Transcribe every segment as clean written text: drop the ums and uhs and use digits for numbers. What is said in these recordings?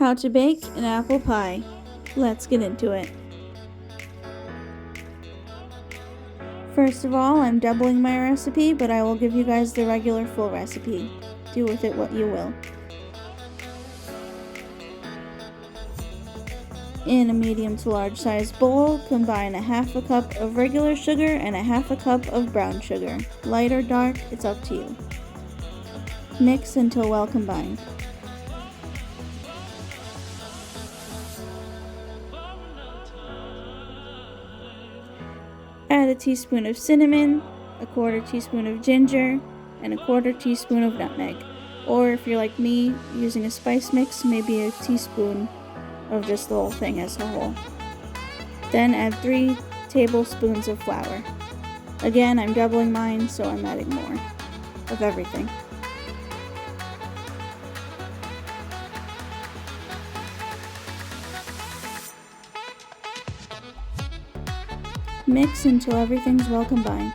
How to bake an apple pie. Let's get into it. First of all, I'm doubling my recipe, but I will give you guys the regular full recipe. Do with it what you will. In a medium to large size bowl, combine a half a cup of regular sugar and a half a cup of brown sugar. Light or dark, it's up to you. Mix until well combined. Add a teaspoon of cinnamon, a quarter teaspoon of ginger, and a quarter teaspoon of nutmeg. Or if you're like me, using a spice mix, maybe a teaspoon of just the whole thing as a whole. Then add 3 tablespoons of flour. Again, I'm doubling mine, so I'm adding more of everything. Mix until everything's well combined.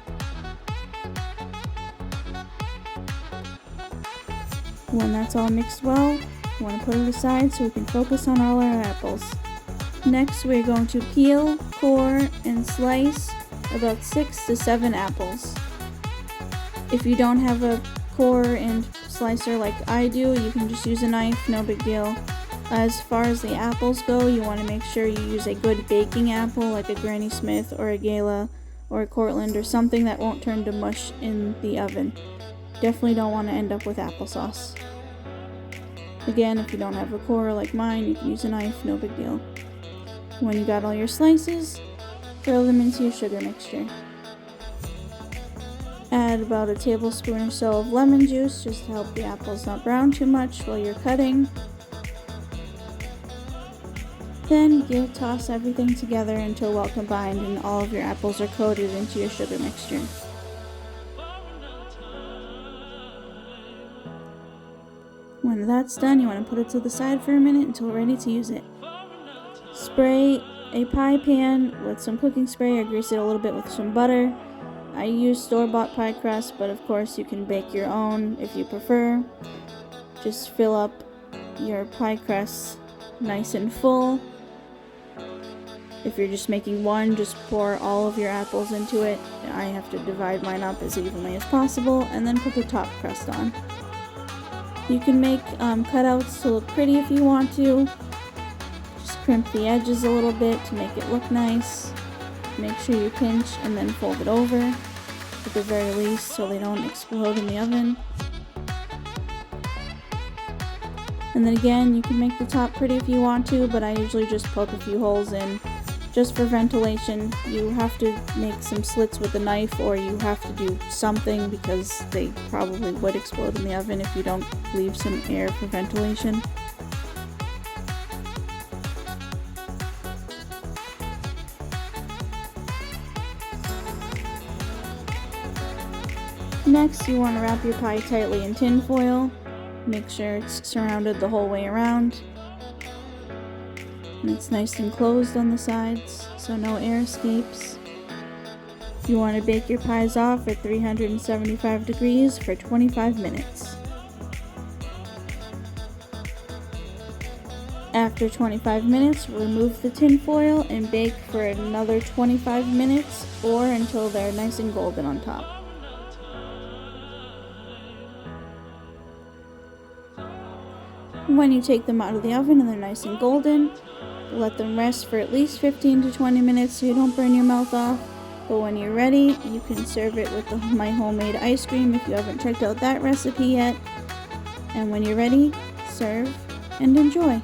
When that's all mixed well, you want to put it aside so we can focus on all our apples. Next, we're going to peel, core, and slice about 6 to 7 apples. If you don't have a core and slicer like I do, you can just use a knife, no big deal. As far as the apples go, you want to make sure you use a good baking apple like a Granny Smith or a Gala or a Cortland or something that won't turn to mush in the oven. Definitely don't want to end up with applesauce. Again, if you don't have a core like mine, you can use a knife, no big deal. When you got all your slices, throw them into your sugar mixture. Add about a tablespoon or so of lemon juice just to help the apples not brown too much while you're cutting. Then toss everything together until well combined and all of your apples are coated into your sugar mixture. When that's done, you want to put it to the side for a minute until we're ready to use it. Spray a pie pan with some cooking spray or grease it a little bit with some butter. I use store-bought pie crust, but of course you can bake your own if you prefer. Just fill up your pie crust nice and full. If you're just making one, just pour all of your apples into it. I have to divide mine up as evenly as possible and then put the top crust on. You can make cutouts to look pretty if you want to. Just crimp the edges a little bit to make it look nice. Make sure you pinch and then fold it over at the very least so they don't explode in the oven. And then again, you can make the top pretty if you want to, but I usually just poke a few holes in just for ventilation. You have to make some slits with a knife or you have to do something because they probably would explode in the oven if you don't leave some air for ventilation. Next, you want to wrap your pie tightly in tin foil. Make sure it's surrounded the whole way around. And it's nice and closed on the sides, so no air escapes. You want to bake your pies off at 375 degrees for 25 minutes. After 25 minutes, remove the tin foil and bake for another 25 minutes or until they're nice and golden on top. When you take them out of the oven and they're nice and golden, let them rest for at least 15 to 20 minutes so you don't burn your mouth off. But when you're ready, you can serve it with my homemade ice cream if you haven't checked out that recipe yet. And when you're ready, serve and enjoy.